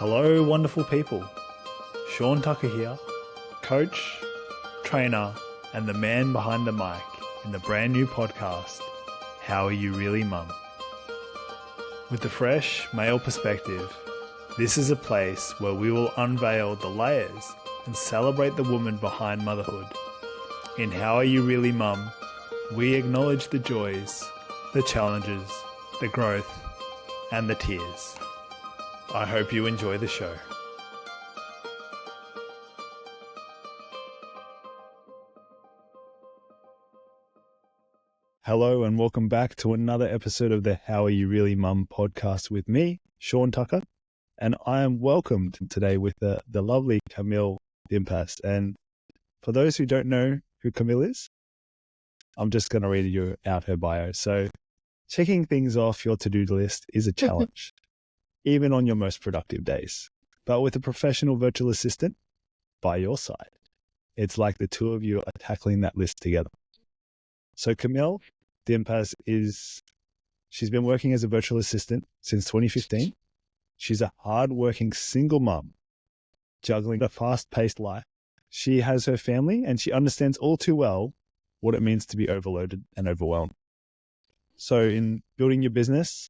Hello, wonderful people. Shaun Tucker here, coach, trainer, and the man behind the mic in the brand new podcast, How Are You Really Mum? With the fresh male perspective, this is a place where we will unveil the layers and celebrate the woman behind motherhood. In How Are You Really Mum, we acknowledge the joys, the challenges, the growth, and the tears. I hope you enjoy the show. Hello and welcome back to another episode of the How Are You Really Mum podcast with me, Shaun Tucker. And I am welcomed today with the lovely Camille Dimpas. And for those who don't know who Camille is, I'm just going to read you out her bio. So checking things off your to-do list is a challenge, even on your most productive days. But with a professional virtual assistant by your side, it's like the two of you are tackling that list together. So Camille Dimpas she's been working as a virtual assistant since 2015. She's a hard-working single mum, juggling a fast-paced life. She has her family and she understands all too well what it means to be overloaded and overwhelmed. So in building your business,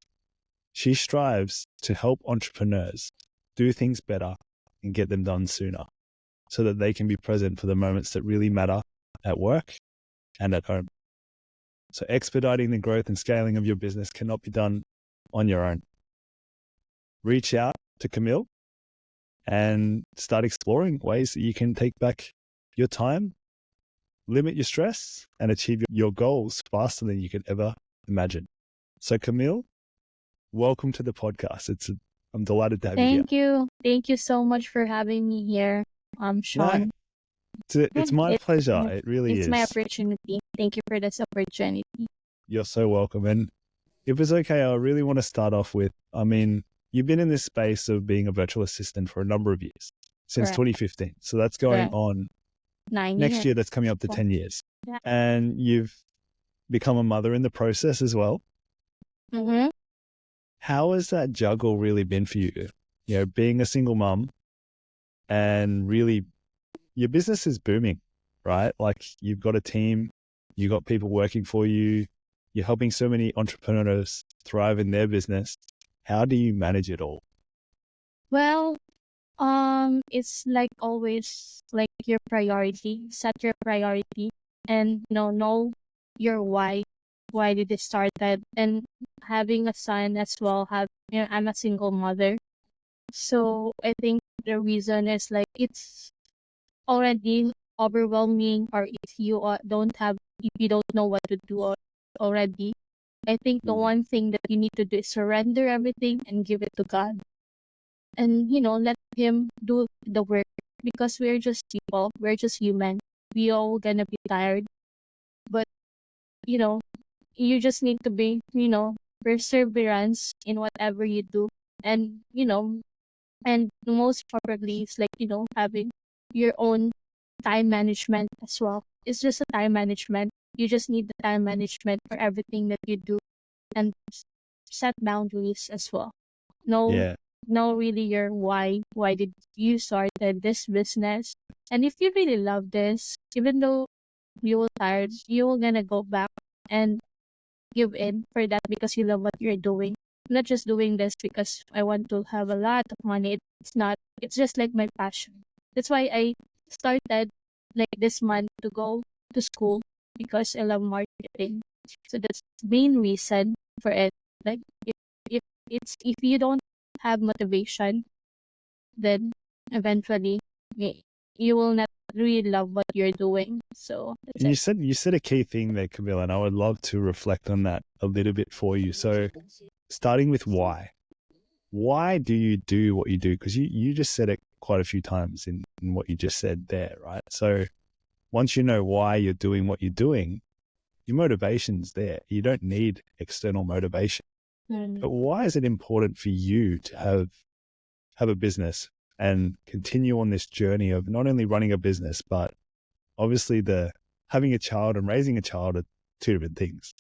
she strives to help entrepreneurs do things better and get them done sooner so that they can be present for the moments that really matter at work and at home. So expediting the growth and scaling of your business cannot be done on your own. Reach out to Camille and start exploring ways that you can take back your time, limit your stress, and achieve your goals faster than you could ever imagine. So Camille, welcome to the podcast. I'm delighted to have you here. Thank you. Thank you so much for having me here, Shaun. No, it's my pleasure. It really is. It's my opportunity. Thank you for this opportunity. You're so welcome. And if it's okay, I really want to start off with, you've been in this space of being a virtual assistant for a number of years, since Correct. 2015. So that's going on 9 next years. year, that's coming up to 10 years. Yeah. And you've become a mother in the process as well. Mm-hmm. How has that juggle really been for you? You know, being a single mum and really your business is booming, right? Like you've got a team, you've got people working for you, you're helping so many entrepreneurs thrive in their business. How do you manage it all? Well, it's like always like your priority. Set your priority and know your why. Why did it start that? And having a son as well. I'm a single mother, so I think the reason is like it's already overwhelming, or if you don't know what to do already, I think the one thing that you need to do is surrender everything and give it to God, and let Him do the work, because we're just people, we're just human, we all gonna be tired, but you just need to be perseverance in whatever you do, and and most probably it's like having your own time management as well. It's just a time management. You just need the time management for everything that you do, and set boundaries as well. Know really your why. Why did you started this business? And if you really love this, even though you will tired, you will gonna go back and give in for that because you love what you're doing. I'm not just doing this because I want to have a lot of money. It's not. It's just like my passion. That's why I started like this month to go to school, because I love marketing. So that's the main reason for it. Like if you don't have motivation, then eventually you will not really love what you're doing. So that's And you said a key thing there, Camille, and I would love to reflect on that a little bit for you. So starting with why. Why do you do what you do? Because you just said it quite a few times in what you just said there, right? So once you know why you're doing what you're doing, your motivation's there. You don't need external motivation. But why is it important for you to have a business and continue on this journey of not only running a business, but obviously having a child and raising a child are two different things.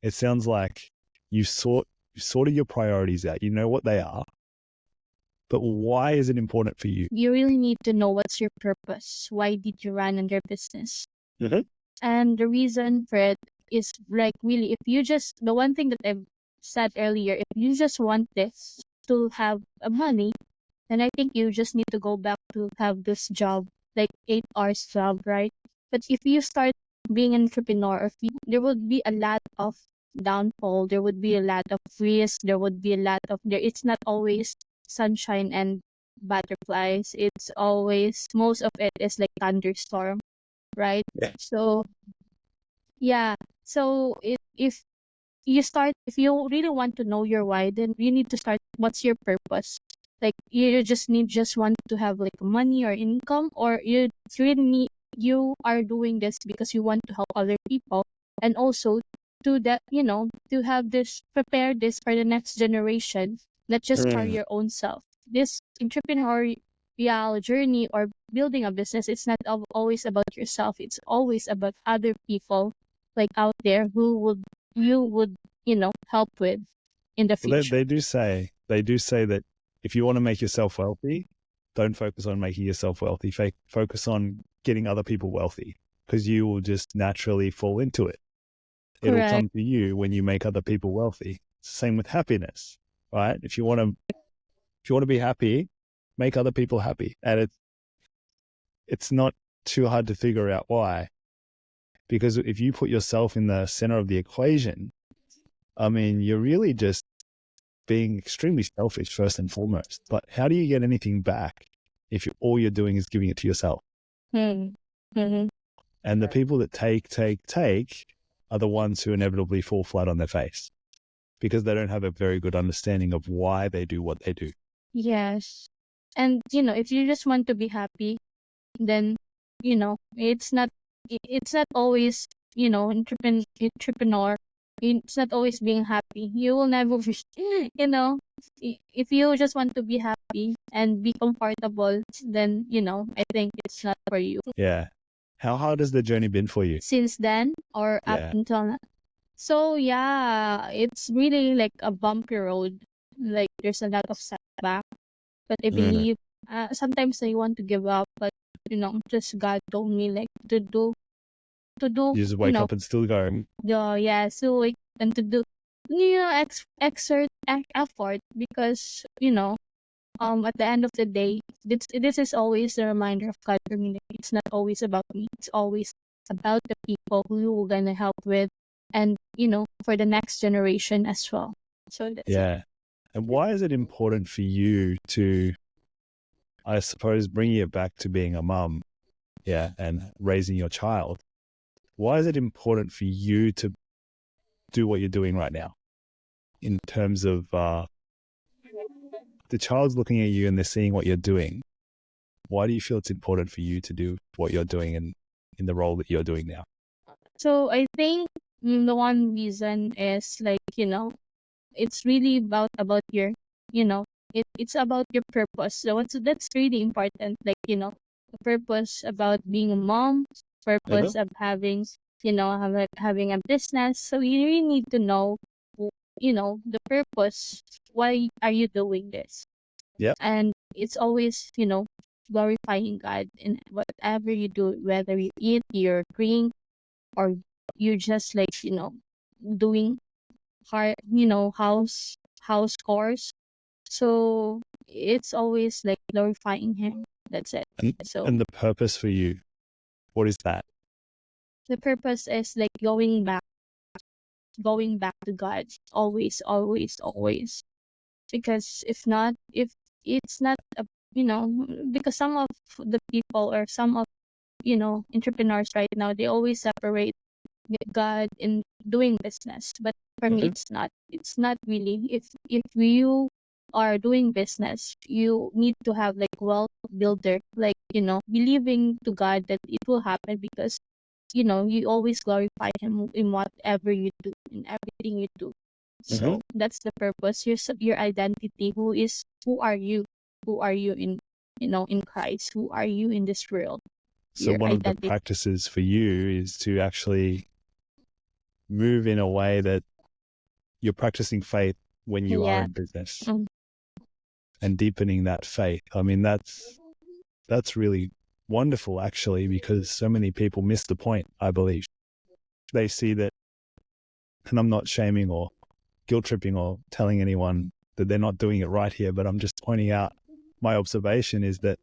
It sounds like you sorted your priorities out. You know what they are, But why is it important for you? You really need to know what's your purpose. Why did you run on your business? Mm-hmm. And the reason for it is like really, if you just, the one thing that I've said earlier, if you just want this to have a money, then I think you just need to go back to have this job, like 8 hours job, right? But if you start being an entrepreneur, there would be a lot of downfall, there would be a lot of risk, there would be a lot of there. It's not always sunshine and butterflies. It's always, most of it is like thunderstorm, right? Yeah. So yeah. So if you really want to know your why, then you need to start what's your purpose. Like you just need just want to have like money or income, or you really need, you are doing this because you want to help other people, and also to that, to have this, prepare this for the next generation, not just for Mm. your own self. This entrepreneurial journey or building a business, it's not always about yourself, it's always about other people like out there who would you would help with in the Well, future. they do say that if you want to make yourself wealthy, don't focus on making yourself wealthy. Focus on getting other people wealthy, because you will just naturally fall into it. It'll Correct. come to you when you make other people wealthy. Same with happiness, right? If you want to be happy, make other people happy. And it's not too hard to figure out why. Because if you put yourself in the center of the equation, I mean, you're really just being extremely selfish first and foremost. But how do you get anything back if all you're doing is giving it to yourself? Mm-hmm. And the people that take are the ones who inevitably fall flat on their face, because they don't have a very good understanding of why they do what they do. Yes. And if you just want to be happy, then it's not always, entrepreneur, it's not always being happy. You will never if you just want to be happy and be comfortable, then I think it's not for you. Yeah. How hard has the journey been for you? Since then or up Yeah. until now. So yeah, it's really like a bumpy road. Like there's a lot of setback, but I Mm. believe sometimes I want to give up, but just God told me like to do You just wake up and still go, so like, and to do exert effort, because at the end of the day, this is always a reminder of God for me. Like, it's not always about me. It's always about the people who we're gonna help with, and for the next generation as well. So that's it. yeah. And why is it important for you to, I suppose, bringing it back to being a mum, yeah, and raising your child? Why is it important for you to do what you're doing right now, in terms of the child's looking at you and they're seeing what you're doing? Why do you feel it's important for you to do what you're doing in the role that you're doing now? So I think the one reason is like it's really about your it's about your purpose. So that's really important. Like the purpose about being a mom, Uh-huh. purpose of having having a business. So you really need to know the purpose. Why are you doing this? Yep. And it's always glorifying God in whatever you do, whether you eat, you drink, or you just like doing hard house chores. So it's always like glorifying him. That's it. And So and the purpose for you, what is that? the purpose is like going back to God, always, always, always. Because if it's not because some of the people, or some of entrepreneurs right now, they always separate God in doing business. But for me, Mhm. it's not really. If you are doing business, you need to have like wealth builder, like believing to God that it will happen, because you always glorify him in whatever you do, in everything you do. Mhm. So that's the purpose, your identity. Who are you in Christ? Who are you in this world? So Your one of the identity. practices for you is to actually move in a way that you're practicing faith when you are Yeah. in business. Mm. and deepening that faith. I mean, that's really wonderful, actually, because so many people miss the point, I believe. They see that, and I'm not shaming or guilt tripping or telling anyone that they're not doing it right here, but I'm just pointing out my observation is that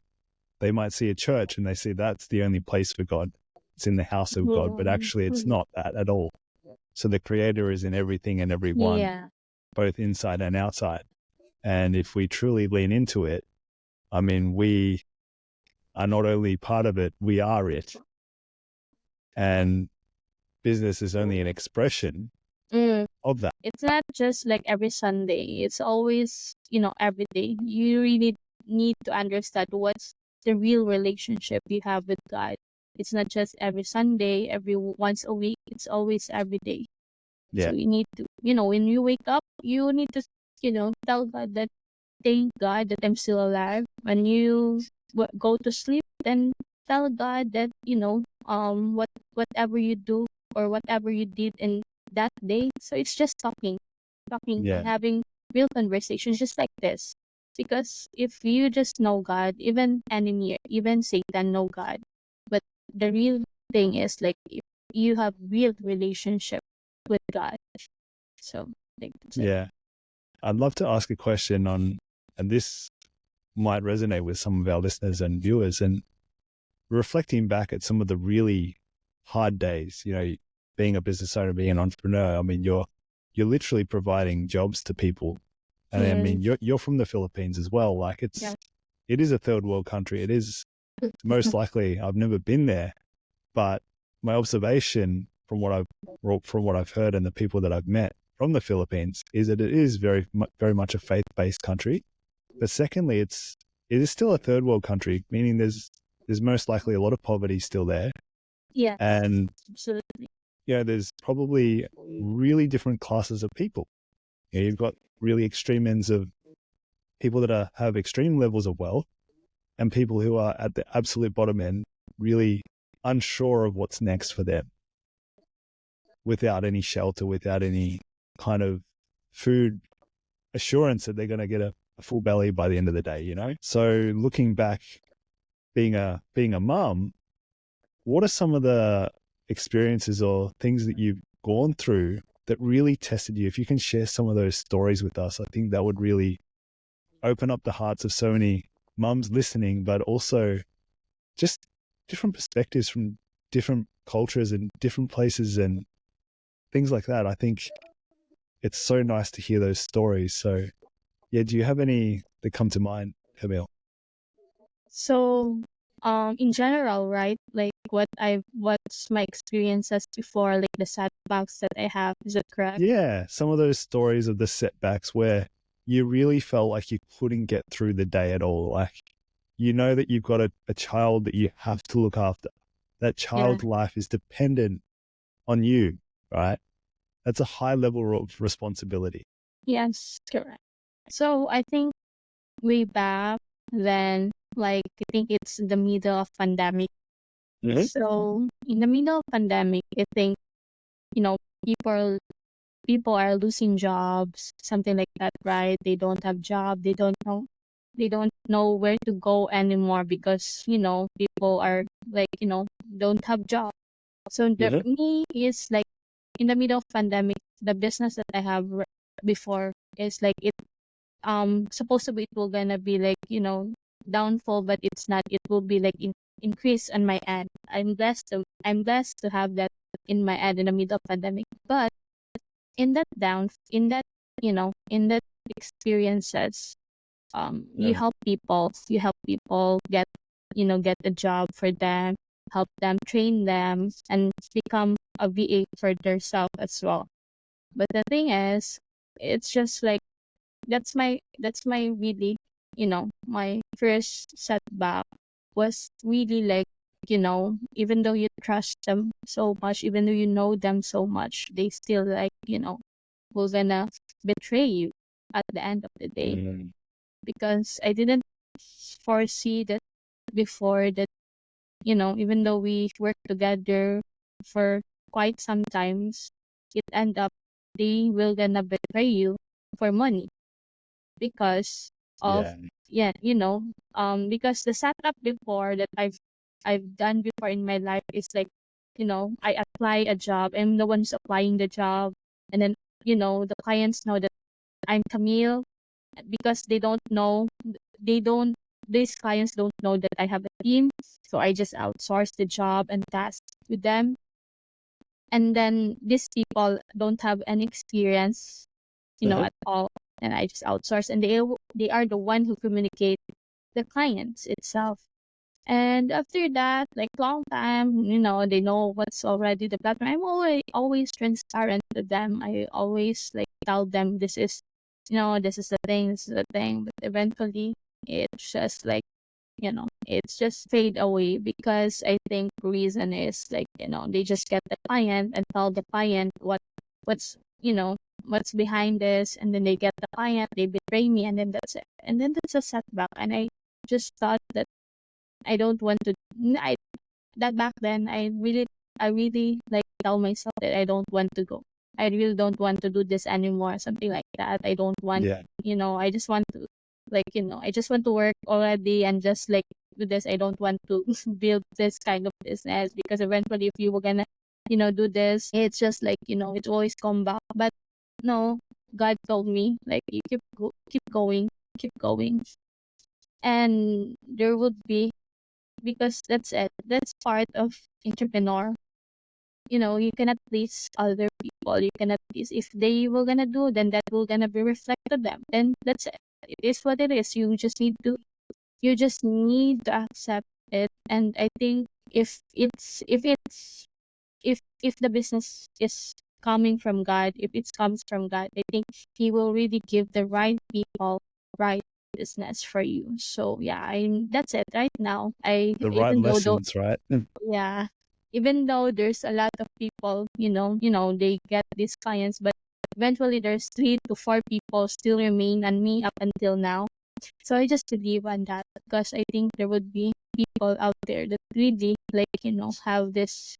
they might see a church and they see that's the only place for God. It's in the house of God, but actually it's not that at all. So the Creator is in everything and everyone, Yeah. both inside and outside. And if we truly lean into it, I mean, we are not only part of it, we are it. And business is only an expression Mm. of that. It's not just like every Sunday. It's always, every day. You really need to understand what's the real relationship you have with God. It's not just every Sunday, every once a week. It's always every day. Yeah. So you need to, when you wake up, you need to, tell God that, thank God that I'm still alive. When you go to sleep, then tell God that, whatever you do or whatever you did in that day. So it's just talking and Yeah. having real conversations just like this. Because if you just know God, even enemy, even Satan know God. But the real thing is like if you have real relationship with God. So like that's it. Yeah. I'd love to ask a question on, and this might resonate with some of our listeners and viewers, and reflecting back at some of the really hard days, being a business owner, being an entrepreneur. I mean, you're literally providing jobs to people. And I mean, Yes. you're from the Philippines as well. Like Yeah. it is a third world country. It is most likely, I've never been there, but my observation from what I've heard and the people that I've met from the Philippines is that it is very much a faith-based country. But secondly, it is still a third world country, meaning there's most likely a lot of poverty still there. Yes, And, absolutely. there's probably really different classes of people. You've got really extreme ends of people that have extreme levels of wealth and people who are at the absolute bottom end, really unsure of what's next for them, without any shelter, without any kind of food assurance that they're going to get a full belly by the end of the day, So looking back, being a mum, what are some of the experiences or things that you've gone through that really tested you? If you can share some of those stories with us, I think that would really open up the hearts of so many mums listening, but also just different perspectives from different cultures and different places and things like that. I think it's so nice to hear those stories. So yeah, do you have any that come to mind, Camille? So, in general, right? Like what's my experiences before, like the setbacks that I have. Is it correct? Yeah, some of those stories of the setbacks where you really felt like you couldn't get through the day at all. Like, that you've got a child that you have to look after. That Yeah. child's life is dependent on you, right? That's a high level of responsibility. Yes, correct. So I think way back then, like I think it's the middle of pandemic. Mm-hmm. So in the middle of pandemic, I think you know people people are losing jobs, something like that, right? They don't have job. They don't know where to go anymore because people are like don't have job. So the Mm-hmm. me is like in the middle of pandemic, the business that I have before is like it supposedly it will gonna be like downfall, but it's not. It will be like increase on my end. I'm blessed to have that in my end in the middle of pandemic. But in that in that experiences, Yeah. you help people get a job for them, help them, train them, and become a VA for themselves as well. But the thing is, it's just like that's my really my first setback was really like even though you trust them so much, even though you know them so much, they still like will gonna betray you at the end of the day, Mm. because I didn't foresee that before that even though we work together for quite some times, it end up they will gonna betray you for money, because of, Yeah. yeah, because the setup before that I've done before in my life is like, I apply a job, I'm the one who's applying the job, and then, the clients know that I'm Camille, because they don't these clients don't know that I have a team, so I just outsource the job and tasks with them. And then these people don't have any experience, Uh-huh. at all, and I just outsource, and they are the one who communicate the clients itself. And after that, like long time, they know what's already the platform. I'm always transparent to them. I always like tell them this is the thing, this is the thing. But eventually, it's just like, it's just fade away, because I think reason is like, they just get the client and tell the client what's you know what's behind this, and then they get the client, they betray me, and then that's it. And then that's a setback. And I just thought that I don't want to. I that back then I really like tell myself that I don't want to go. I really don't want to do this anymore, something like that. I don't want, Yeah. I just want to, like, I just want to work already and just like do this. I don't want to build this kind of business, because eventually if you were gonna, do this, it's just like, it always come back. But no, God told me like, you keep going, keep going, and there would be, because that's it. That's part of entrepreneur. You cannot please other people. You cannot please. If they were gonna do, then that will gonna be reflected to them. Then that's it. It is what it is. You just need to accept it. And I think if the business is coming from God, if it comes from God, I think He will really give the right people, right business for you. So yeah, that's it right now. I The right even though lessons, right? yeah, even though there's a lot of people, they get these clients, but eventually there's 3 to 4 people still remain on me up until now. So I just believe on that, because I think there would be people out there that really like, have this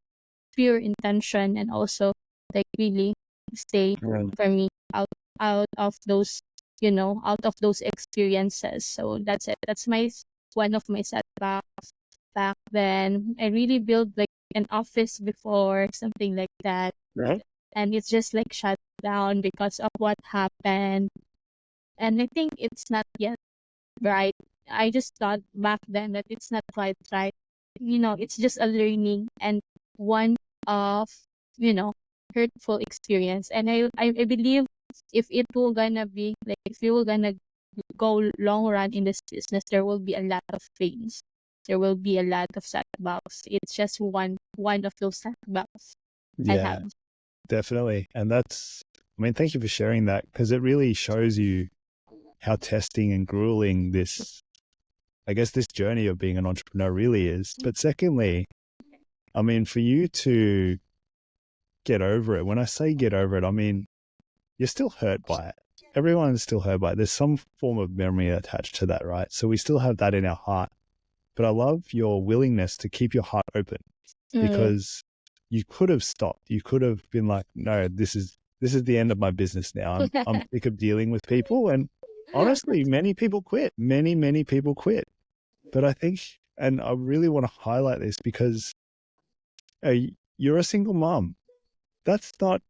pure intention, and also like really stay Mm. for me out of those, out of those experiences. So that's it. That's one of my setbacks back then. I really built like an office before, something like that, Right. and it's just like shut down because of what happened. And I think it's not yet right. I just thought back then that it's not quite right. It's just a learning and one of, you know, hurtful experience. And I believe if it will gonna be like, if you will gonna go long run in this business, there will be a lot of pains. There will be a lot of setbacks. It's just one of those setbacks I Yeah, have. definitely. And I mean, thank you for sharing that, because it really shows you how testing and grueling I guess, this journey of being an entrepreneur really is. But secondly, I mean, for you to get over it, when I say get over it, I mean, you're still hurt by it. Everyone is still hurt by it. There's some form of memory attached to that, right? So we still have that in our heart. But I love your willingness to keep your heart open, Mm. because you could have stopped. You could have been like, no, this is the end of my business now. I'm sick of dealing with people. And honestly, many people quit. Many people quit. But I think, and I really want to highlight this, because uh, you're a single mom. That's not,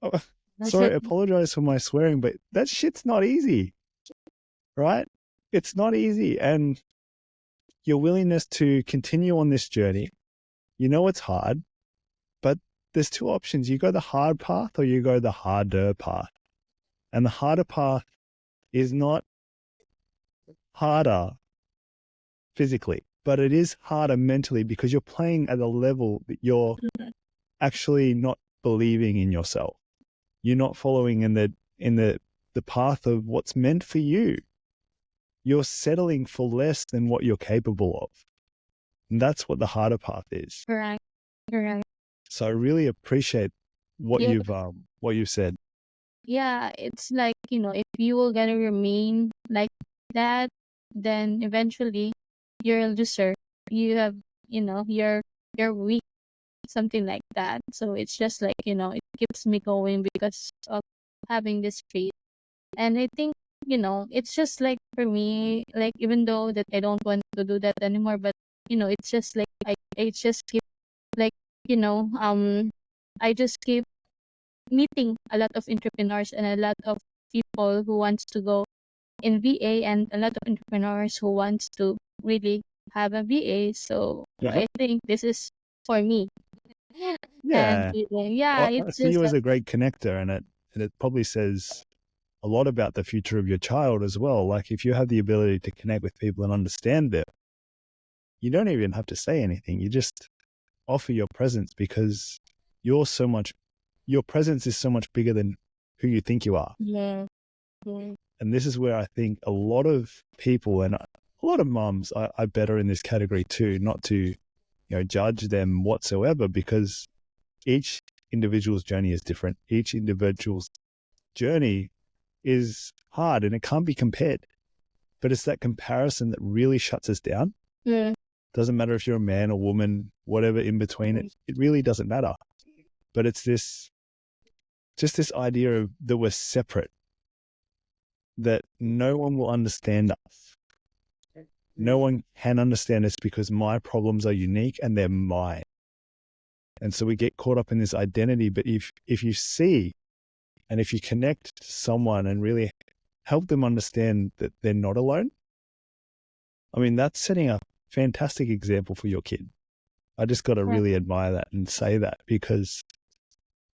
oh, sorry, apologize for my swearing, but that shit's not easy, right? It's not easy. And your willingness to continue on this journey, it's hard, but there's two options. You go the hard path, or you go the harder path. And the harder path is not harder physically, but it is harder mentally, because you're playing at a level that you're actually not believing in yourself. You're not following in the path of what's meant for you. You're settling for less than what you're capable of. And that's what the harder path is. Correct. Correct. So I really appreciate what Yeah. you've said. Yeah, it's like, if you will gonna remain like that, then eventually you're a loser. You have, you're weak, something like that. So it's just like, it keeps me going because of having this trait. And I think it's just like for me, like even though that I don't want to do that anymore, but it's just like I just keep like, I just keep meeting a lot of entrepreneurs and a lot of people who wants to go in VA and a lot of entrepreneurs who wants to really have a VA. So Yeah. I think this is for me. And Yeah. yeah, I it's see just you as a great connector, and it probably says a lot about the future of your child as well. Like if you have the ability to connect with people and understand them, you don't even have to say anything. You just offer your presence because your presence is so much bigger than who you think you are. yeah, yeah, And this is where I think a lot of people and a lot of moms are better in this category too, not to, judge them whatsoever, because each individual's journey is different. Each individual's journey is hard and it can't be compared. But it's that comparison that really shuts us down. yeah. Doesn't matter if you're a man or woman, whatever in between, it really doesn't matter. But it's just this idea of that we're separate, that no one will understand us. No one can understand us because my problems are unique and they're mine. And so we get caught up in this identity. But if you see and if you connect to someone and really help them understand that they're not alone, I mean, that's setting a fantastic example for your kid. I just got to Right. really admire that and say that, because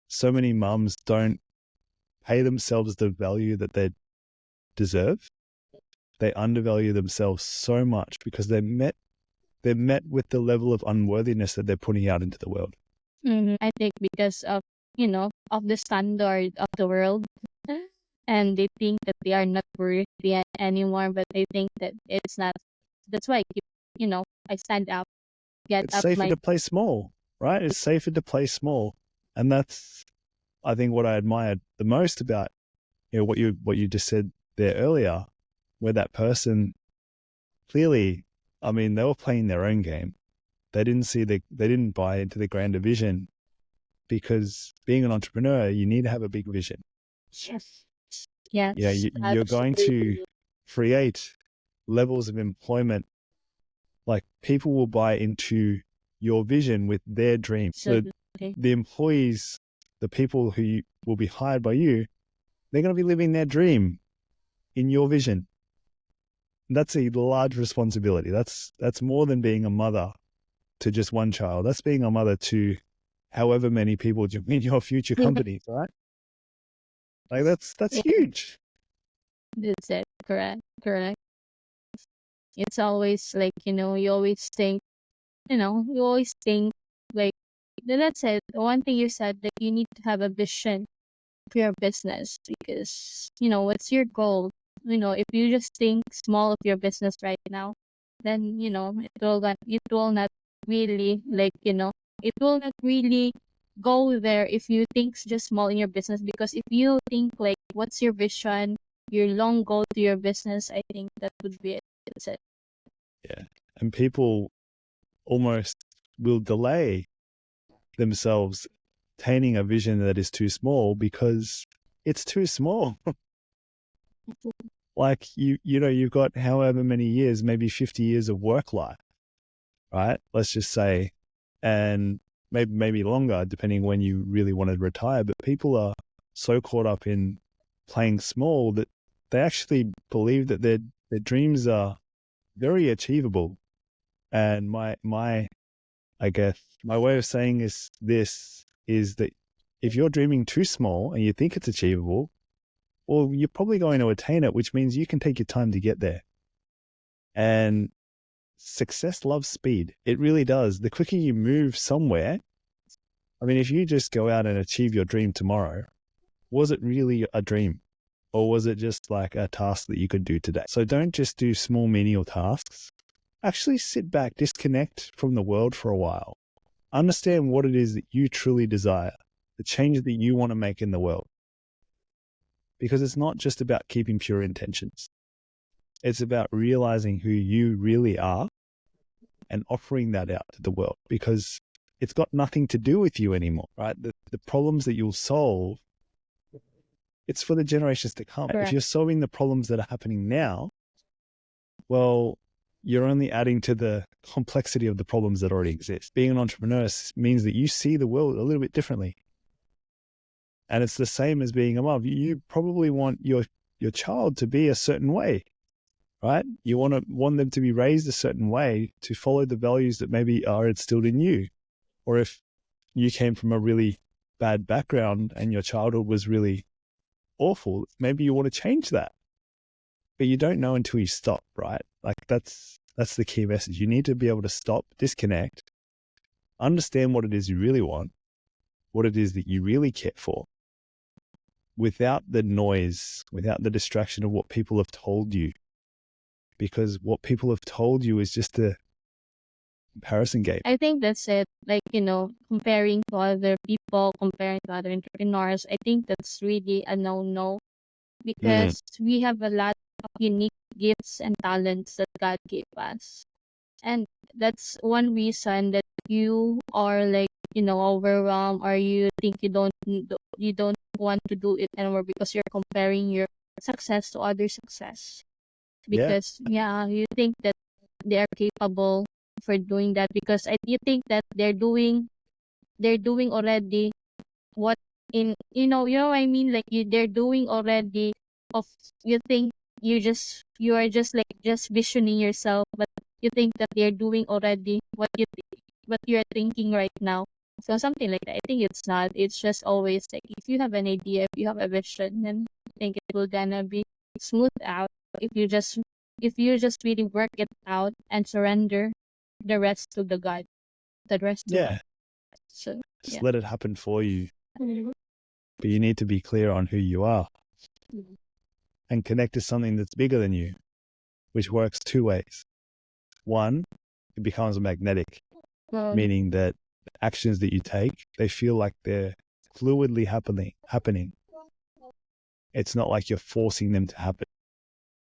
so many mums don't pay themselves the value that they deserve. They undervalue themselves so much because they're met with the level of unworthiness that they're putting out into the world. I think because of of the standard of the world, and they think that they are not worthy anymore. But I think that it's not. That's why I keep, I stand up, get It's up safer my. to play small, right? It's safer to play small. And that's, I think, what I admired the most about, what you just said there earlier, where that person clearly, I mean, they were playing their own game. They didn't buy into the grander vision, because being an entrepreneur, you need to have a big vision. Yes. Yes, You're going to absolutely. create levels of employment. Like people will buy into your vision with their dream. So Absolutely. the employees, the people who will be hired by you, they're going to be living their dream in your vision. That's a large responsibility. That's more than being a mother to just one child. That's being a mother to however many people in your future companies, right? Like that's Yeah, huge. that's it. Correct. Correct. It's always like, you always think like, let's say the one thing you said, that you need to have a vision for your business, because, what's your goal? If you just think small of your business right now, then, it will not really like, it will not really go there if you think just small in your business. Because if you think like, what's your vision, your long goal to your business, I think that would be it. That's it. Yeah. And people almost will delay themselves attaining a vision that is too small because it's too small. Like you've got however many years, maybe 50 years of work life, right? Let's just say, and maybe longer, depending when you really want to retire. But people are so caught up in playing small that they actually believe that their dreams are very achievable. And I guess my way of saying is that if you're dreaming too small and you think it's achievable, well, you're probably going to attain it, which means you can take your time to get there. And success loves speed. It really does. The quicker you move somewhere, I mean, if you just go out and achieve your dream tomorrow, was it really a dream? Or was it just like a task that you could do today? So don't just do small menial tasks. Actually sit back, disconnect from the world for a while. Understand what it is that you truly desire, the change that you want to make in the world. Because it's not just about keeping pure intentions. It's about realizing who you really are and offering that out to the world, because it's got nothing to do with you anymore, right? The problems that you'll solve It's for the generations to come. If Correct. you're solving the problems that are happening now, well, you're only adding to the complexity of the problems that already exist. Being an entrepreneur means that you see the world a little bit differently. And it's the same as being a mom. You probably want your child to be a certain way, right? You want them to be raised a certain way, to follow the values that maybe are instilled in you. Or if you came from a really bad background and your childhood was really awful, maybe you want to change that. But you don't know until you stop, right? Like that's the key message. You need to be able to stop, disconnect, understand what it is you really want, what it is that you really care for, without the noise, without the distraction of what people have told you. Because what people have told you is just a comparison game. I think that's it. Like, comparing to other people, comparing to other entrepreneurs, I think that's really a no-no because we have a lot of unique gifts and talents that God gave us. And that's one reason that you are like, overwhelmed, or you think you don't want to do it anymore because you're comparing your success to other success. Yeah. Because you think that they are capable for doing that because you think that they're doing already what in you know what I mean, like they're doing already of you think you are just like just visioning yourself, but you think that they're doing already what you're thinking right now. So something like that. I think it's not. It's just always like if you have an idea, if you have a vision, then I think it will gonna be smooth out if you just really work it out and surrender the rest to the God. The rest to Yeah. God. So Just let it happen for you. But you need to be clear on who you are and connect to something that's bigger than you, which works two ways. One, it becomes magnetic, meaning that actions that you take, they feel like they're fluidly happening. It's not like you're forcing them to happen.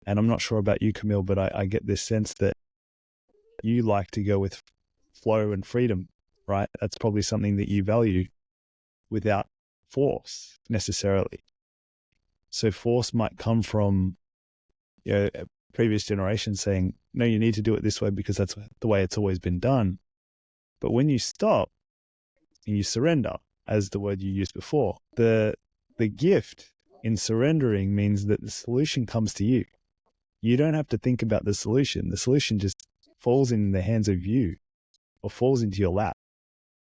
And I'm not sure about you, Camille, but I get this sense that you like to go with flow and freedom, right? That's probably something that you value without force necessarily. So force might come from a previous generation saying, no, you need to do it this way because that's the way it's always been done. But when you stop and you surrender, as the word you used before, the gift in surrendering means that the solution comes to you. You don't have to think about the solution. The solution just falls in the hands of you or falls into your lap.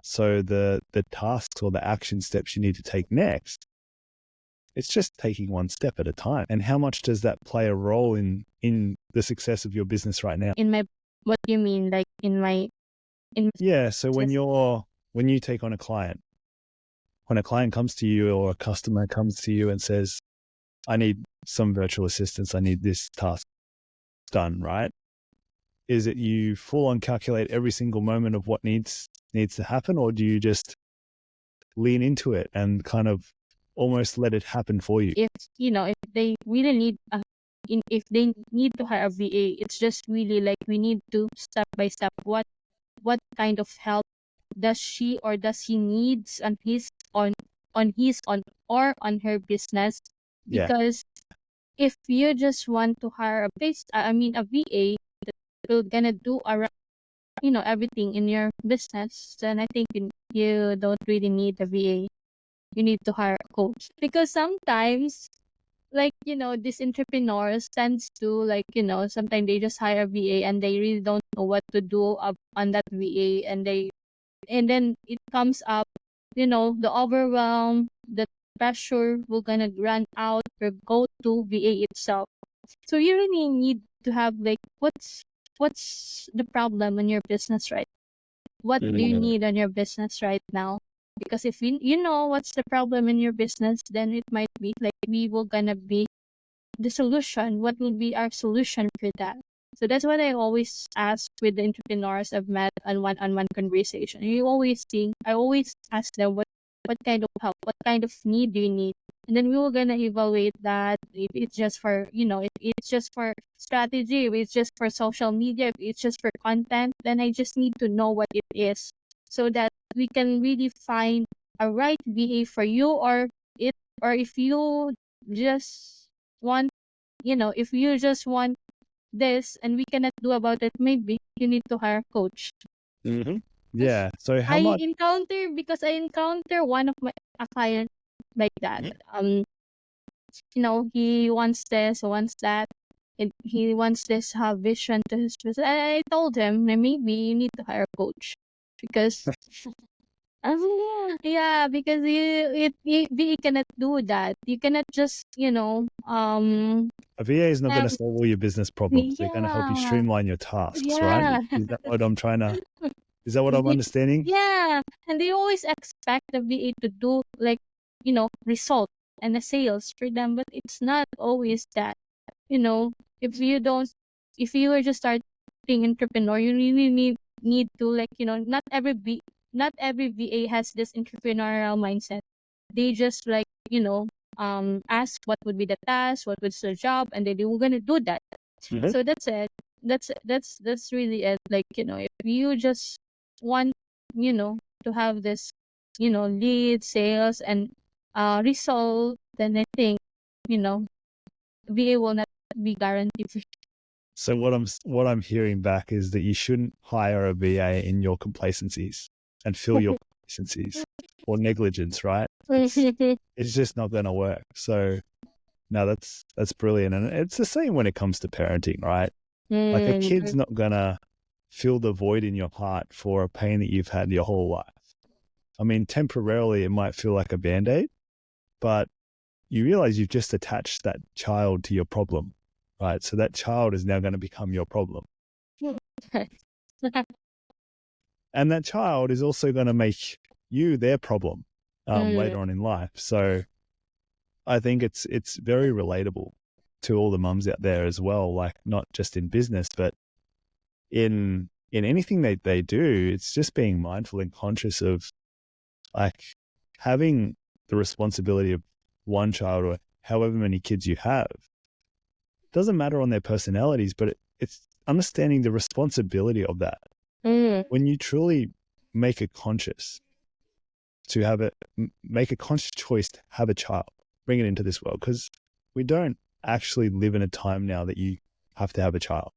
So the tasks or the action steps you need to take next, it's just taking one step at a time. And how much does that play a role in the success of your business right now? What do you mean? Like Yeah. So when you take on a client, when a client comes to you or a customer comes to you and says, I need some virtual assistance, I need this task done, right? Is it you full on calculate every single moment of what needs to happen, or do you just lean into it and kind of almost let it happen for you? if they really need if they need to hire a VA, it's just really like we need to step by step what kind of help does she or does he needs on his or on her business. Yeah. Because if you just want to hire a VA that will gonna do everything in your business, then I think you don't really need a VA. You need to hire a coach because sometimes these entrepreneurs tends to sometimes they just hire a VA and they really don't know what to do on that VA, and then it comes up, the overwhelm, the pressure will gonna run out or go to VA itself. So you really need to have like what's the problem in your business, right? What do you need on your business right now? Because if you know what's the problem in your business, then it might be like we will gonna be the solution. What will be our solution for that? So that's what I always ask with the entrepreneurs I've met on one-on-one conversation. I always ask them what kind of help, what kind of need do you need? And then we were gonna evaluate that if it's just for if it's just for strategy, if it's just for social media, if it's just for content, then I just need to know what it is so that we can really find a right VA for you, or if you just want, if you just want this and we cannot do about it, maybe you need to hire a coach. Mm-hmm. Yeah. So how much? Because I encounter one of a client like that. He wants this, wants that. He wants this vision to his business. I told him that maybe you need to hire a coach because yeah, because you cannot do that. You cannot just A VA is not going have to solve all your business problems. They're going to help you yeah streamline your tasks, right? yeah Is that what I'm trying to? Is that what I'm understanding? yeah, and they always expect the VA to do like result and the sales for them, but it's not always that. you know, if you don't, if you are just starting entrepreneur, you really need to not every VA has this entrepreneurial mindset. They just ask what would be the task, what was the job, and they were gonna do that. Mm-hmm. So that's it. That's really it. If you just want, to have this, lead, sales, and result, then I think, VA will not be guaranteed. So what I'm hearing back is that you shouldn't hire a VA in your complacencies and fill your complacencies or negligence, right? It's just not going to work. So no, that's brilliant, and it's the same when it comes to parenting, right? Like a kid's not gonna fill the void in your heart for a pain that you've had your whole life. I mean, temporarily it might feel like a band-aid, but you realize you've just attached that child to your problem, right? So that child is now going to become your problem. And that child is also going to make you their problem later on in life. So I think it's very relatable to all the mums out there as well, like not just in business, but in anything they do. It's just being mindful and conscious of like having the responsibility of one child or however many kids you have. Doesn't matter on their personalities, but it's understanding the responsibility of that. When you truly make a conscious choice to have a child, bring it into this world, because we don't actually live in a time now that you have to have a child,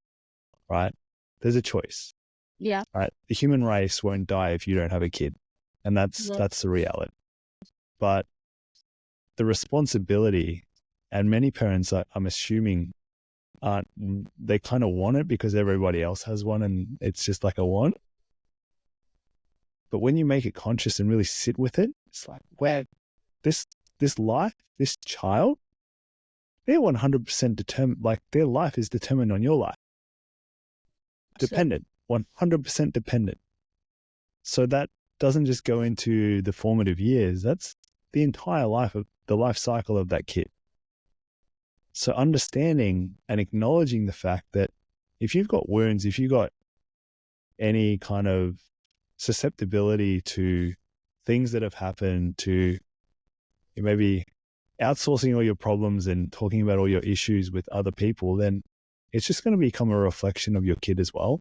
right? There's a choice. Yeah. Right. The human race won't die if you don't have a kid. And that's the reality. But the responsibility, and many parents, I'm assuming, they kind of want it because everybody else has one and it's just like a want. But when you make it conscious and really sit with it, it's like, wow, this life, this child, they're 100% determined, like their life is determined on your life. Dependent, 100% dependent. So that doesn't just go into the formative years. That's the entire life of the life cycle of that kid. So understanding and acknowledging the fact that if you've got wounds, if you've got any kind of susceptibility to things that have happened, to maybe outsourcing all your problems and talking about all your issues with other people, then it's just going to become a reflection of your kid as well.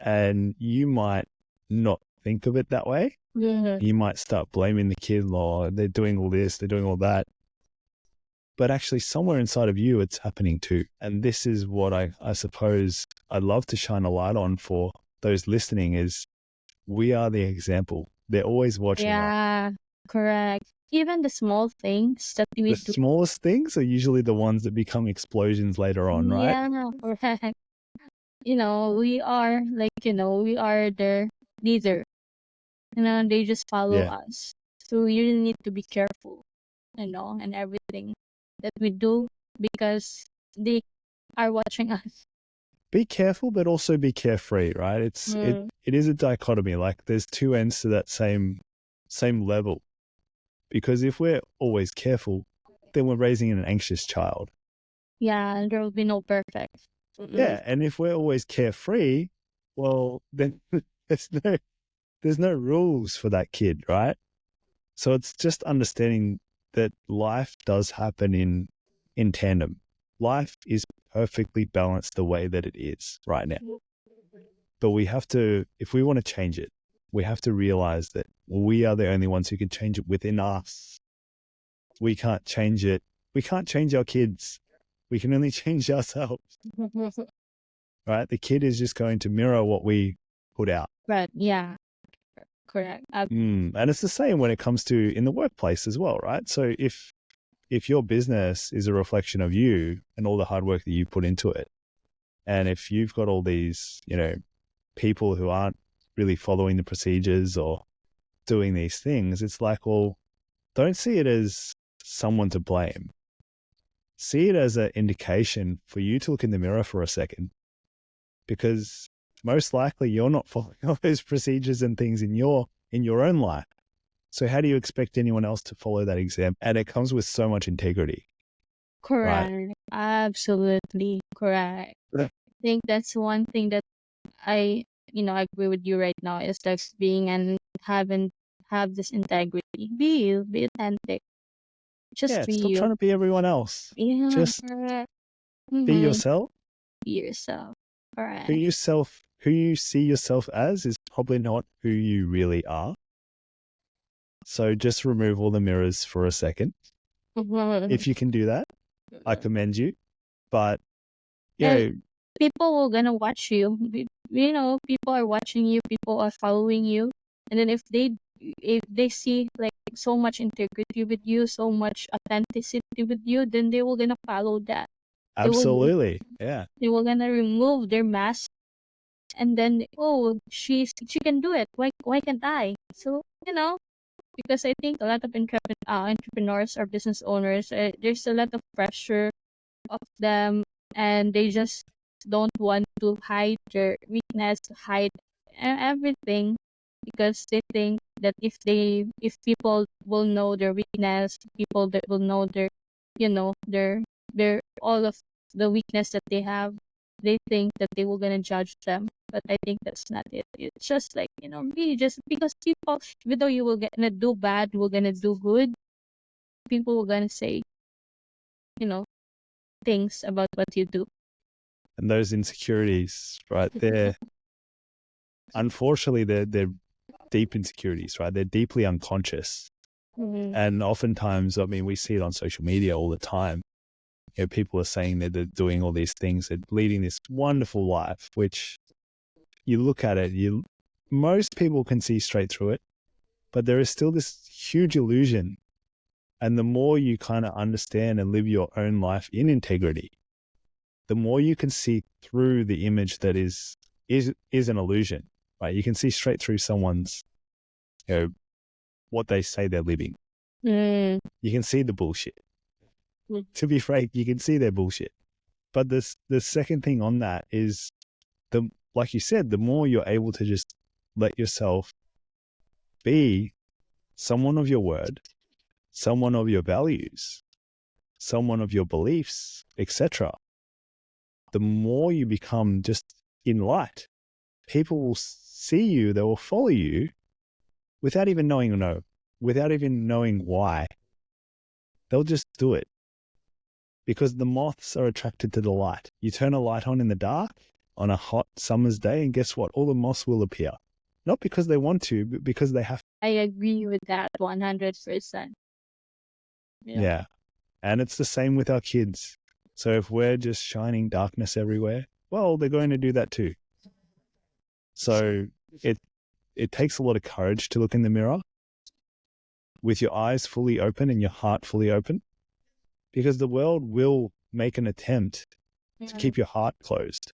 And you might not think of it that way. Yeah. You might start blaming the kid, oh, they're doing all this, they're doing all that. But actually somewhere inside of you, it's happening too. And this is what I suppose I'd love to shine a light on for those listening is we are the example. They're always watching us. Yeah, correct. Even the small things that we The do. smallest things are usually the ones that become explosions later on, right? Yeah, correct. We are we are their leader. They just follow us. So you really need to be careful, and everything that we do because they are watching us. Be careful, but also be carefree, right? It is a dichotomy. Like there's two ends to that same level. Because if we're always careful, then we're raising an anxious child. Yeah, and there will be no perfect. Yeah, and if we're always carefree, well, then there's no rules for that kid, right? So it's just understanding that life does happen in tandem. Life is perfectly balanced the way that it is right now. But we have to, if we want to change it, we have to realize that we are the only ones who can change it within us. We can't change it we can't change our kids. We can only change ourselves, right? The kid is just going to mirror what we put out. Right. Yeah. Correct. And it's the same when it comes to in the workplace as well, right? So if your business is a reflection of you and all the hard work that you put into it, and if you've got all these, people who aren't really following the procedures or doing these things, it's like, well, don't see it as someone to blame. See it as an indication for you to look in the mirror for a second, because most likely you're not following all those procedures and things in your own life. So how do you expect anyone else to follow that example? And it comes with so much integrity. Correct. Right. Absolutely correct. Yeah. I think that's one thing that I agree with you right now, is like being and have this integrity. Be you, be authentic. Just be Stop you. trying to be everyone else. Yeah, Just correct. be yourself. Be yourself. Correct. Who you see yourself as is probably not who you really are. So just remove all the mirrors for a second. If you can do that, I commend you. But And people will gonna watch you. People are watching you. People are following you. And then if they see like so much integrity with you, so much authenticity with you, then they will gonna follow that. absolutely, yeah. They will gonna remove their mask, and then she can do it. Why can't I? So because I think a lot of entrepreneurs or business owners, there's a lot of pressure of them, and they just don't want to hide their weakness, hide everything, because they think that if people will know their weakness, people that will know their all of the weakness that they have, they think that they will gonna judge them. But I think that's not it. It's just like, be just because people, even though you will gonna do bad, will gonna do good, people will gonna say, things about what you do. And those insecurities, right? Unfortunately, they're deep insecurities, right? They're deeply unconscious. Mm-hmm. And oftentimes, I mean, we see it on social media all the time. People are saying that they're doing all these things, they're leading this wonderful life, which you look at it, most people can see straight through it, but there is still this huge illusion. And the more you kind of understand and live your own life in integrity, the more you can see through the image that is an illusion, right? You can see straight through someone's, what they say they're living. Mm. You can see the bullshit. To be frank, you can see their bullshit. But the second thing on that is, like you said, the more you're able to just let yourself be someone of your word, someone of your values, someone of your beliefs, etc., the more you become just in light. People will see you, they will follow you without even knowing why. They'll just do it because the moths are attracted to the light. You turn a light on in the dark on a hot summer's day, and guess what? All the moths will appear. Not because they want to, but because they have to. I agree with that 100%. Yeah. And it's the same with our kids. So if we're just shining darkness everywhere, well, they're going to do that too. So it takes a lot of courage to look in the mirror with your eyes fully open and your heart fully open, because the world will make an attempt to keep your heart closed.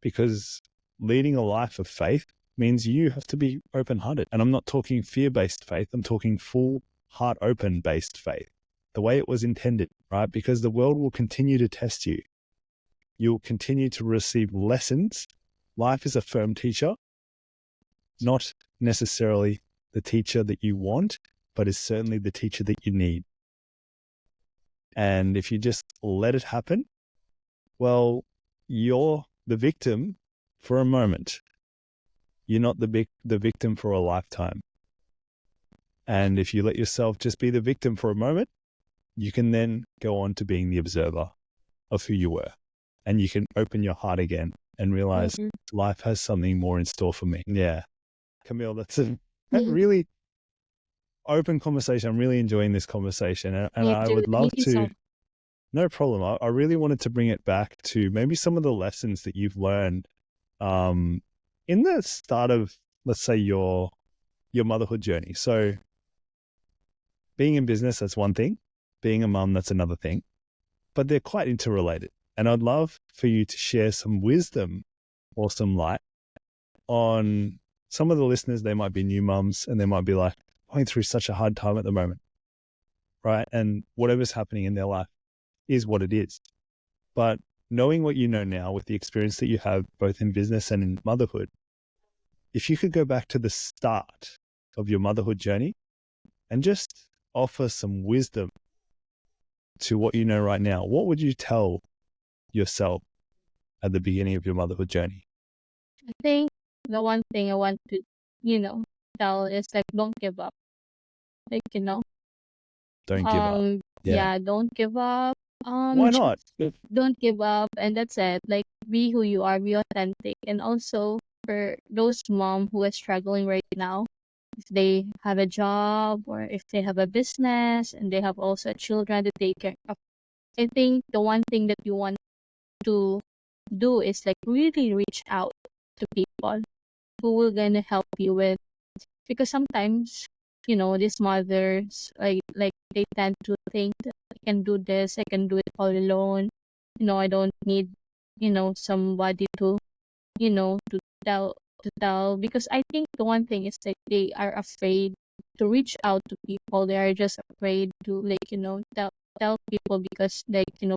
Because leading a life of faith means you have to be open-hearted. And I'm not talking fear-based faith. I'm talking full heart open-based faith, the way it was intended, right? Because the world will continue to test you. You'll continue to receive lessons. Life is a firm teacher, not necessarily the teacher that you want, but is certainly the teacher that you need. And if you just let it happen, well, you're the victim for a moment. You're not the victim for a lifetime. And if you let yourself just be the victim for a moment, you can then go on to being the observer of who you were. And you can open your heart again and realize life has something more in store for me. Yeah. Camille, that's really, open conversation. I'm really enjoying this conversation, and Me I too. would love Thank you so to. much. No problem. I really wanted to bring it back to maybe some of the lessons that you've learned in the start of, let's say, your motherhood journey. So being in business, that's one thing. Being a mum, that's another thing. But they're quite interrelated. And I'd love for you to share some wisdom or some light on some of the listeners. They might be new mums and they might be like going through such a hard time at the moment, right? And whatever's happening in their life is what it is. But knowing what you know now with the experience that you have both in business and in motherhood, if you could go back to the start of your motherhood journey and just offer some wisdom to what you know right now, what would you tell yourself at the beginning of your motherhood journey? I think the one thing I want to, you know, tell is like don't give up. Like, Don't give up. Yeah. yeah, don't give up. Why Just not? don't give up, and that's it. Like, be who you are, be authentic. And also for those mom who is struggling right now, if they have a job or if they have a business and they have also children to take care of, I think the one thing that you want to do is like really reach out to people who will gonna help you with, because sometimes these mothers like they tend to think that I can do this, I can do it all alone. I don't need somebody to to tell, because I think the one thing is that they are afraid to reach out to people. They are just afraid to tell people, because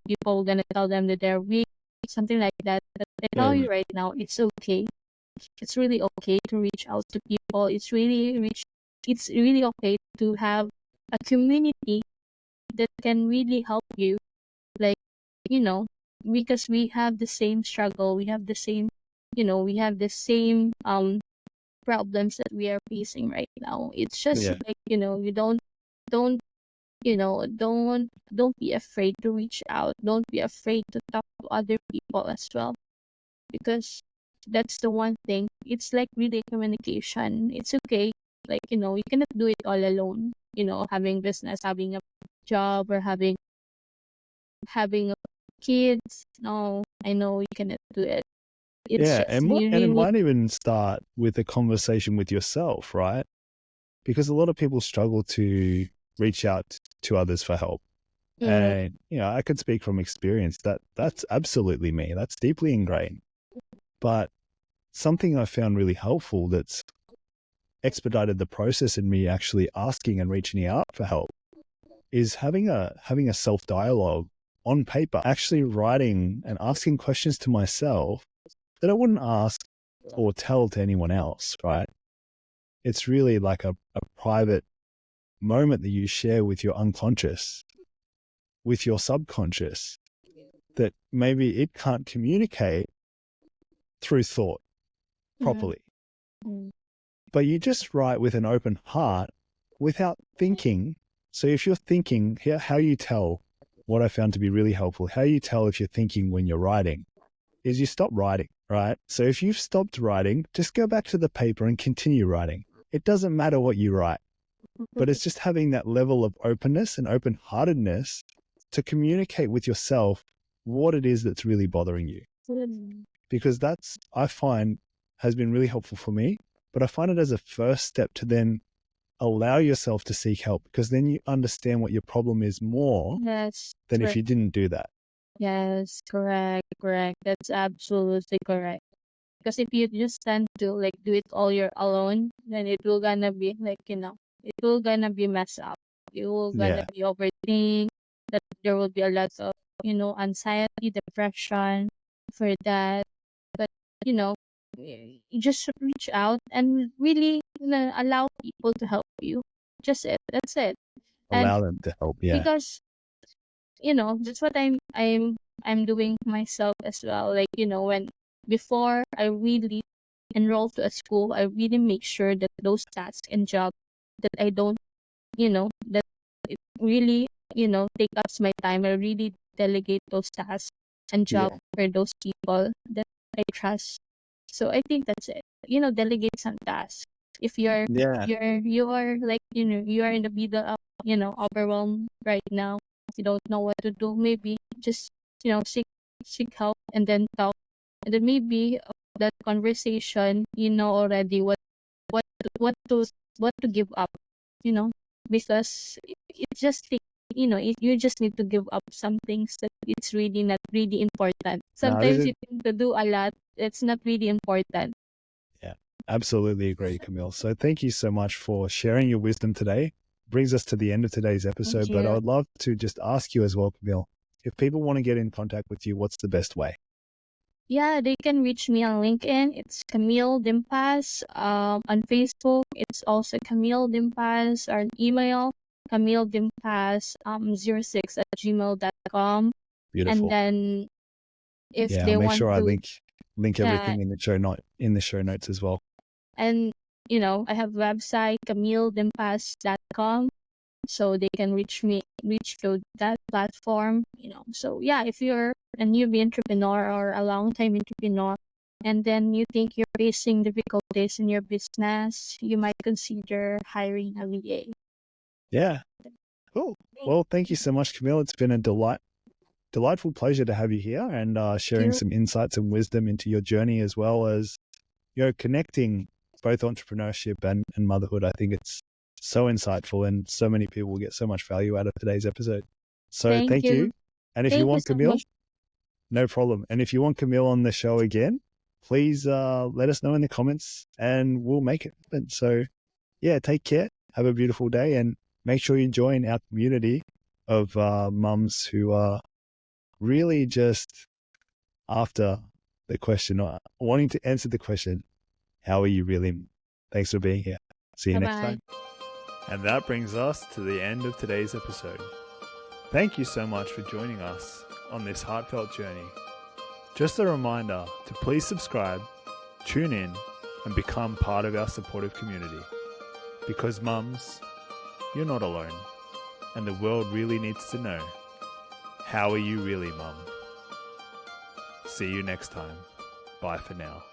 people gonna tell them that they're weak, something like that. But I tell you right now, it's okay. It's really okay to reach out to people. It's really okay to have a community that can really help you. Like, you know, because we have the same struggle, we have the same problems that we are facing right now. It's just Yeah. like, you don't don't be afraid to reach out. Don't be afraid to talk to other people as well, because that's the one thing. It's like really communication. It's okay. Like, you cannot do it all alone. Having business, having a job, or having kids. No, I know you cannot do it. It's Yeah. just And you it really. might even start with a conversation with yourself, right? Because a lot of people struggle to reach out to others for help. Mm, And, I could speak from experience that that's absolutely me. That's deeply ingrained. But something I found really helpful that's expedited the process in me actually asking and reaching out for help is having a self dialogue on paper, actually writing and asking questions to myself that I wouldn't ask or tell to anyone else, right? It's really like a private moment that you share with your unconscious, with your subconscious, that maybe it can't communicate through thought mm, properly. mm, But you just write with an open heart without thinking. So if you're thinking, how you tell, what I found to be really helpful, how you tell if you're thinking when you're writing is you stop writing, right? So if you've stopped writing, just go back to the paper and continue writing. It doesn't matter what you write, but it's just having that level of openness and open-heartedness to communicate with yourself what it is that's really bothering you. mm. Because that's, I find, has been really helpful for me. But I find it as a first step to then allow yourself to seek help, because then you understand what your problem is more Yes, than if correct. you didn't do that. Yes, correct. That's absolutely correct. Because if you just tend to like do it all your alone, then it will gonna be like, it will gonna be messed up. You will gonna Yeah. be overthink, that there will be a lot of, anxiety, depression for that. But, you just reach out and really, allow people to help you. Just it. That's it. And Allow them to help. Yeah. because, that's what I'm doing myself as well. Like, when before I really enroll to a school, I really make sure that those tasks and job that I don't, that it really, take up my time. I really delegate those tasks and job Yeah. for those people that I trust. So I think that's it. Delegate some tasks. If you're Yeah. you are like, you are in the middle of, overwhelmed right now, you don't know what to do, maybe just, seek help and then talk, and then maybe that conversation, already what to what to give up, you know because it just take, you just need to give up some things that it's really not really important. No, this Sometimes is, you think to do a lot, it's not really important. yeah, absolutely agree, Camille. So thank you so much for sharing your wisdom today. Brings us to the end of today's Thank episode, but I you. would love to just ask you as well, Camille, if people want to get in contact with you, what's the best way? Yeah, they can reach me on LinkedIn. It's Camille Dimpas. On Facebook, it's also Camille Dimpas. Or an email, Camille Dimpas 06 at gmail.com. And Beautiful. then if Yeah, I'll they make want sure I to, link yeah, everything in the show notes as well. and I have website camilledimpas.com, so they can reach through that platform. So yeah, if you're a newbie entrepreneur or a long time entrepreneur, and then you think you're facing difficulties in your business, you might consider hiring a VA. Yeah. Cool. Well, thank you so much, Camille. It's been a delightful pleasure to have you here and sharing You some insights and wisdom into your journey, as well as connecting both entrepreneurship and motherhood. I think it's so insightful, and so many people will get so much value out of today's episode. So thank thank you you. And if you thank you want so Camille, much. no problem. And if you want Camille on the show again, please let us know in the comments and we'll make it happen. So yeah, take care. Have a beautiful day, and make sure you join our community of mums who are really just after the question, wanting to answer the question, how are you really? Thanks for being here. See you Bye next bye. time. And that brings us to the end of today's episode. Thank you so much for joining us on this heartfelt journey. Just a reminder to please subscribe, tune in, and become part of our supportive community. Because mums, you're not alone, and the world really needs to know, how are you really, mum? See you next time. Bye for now.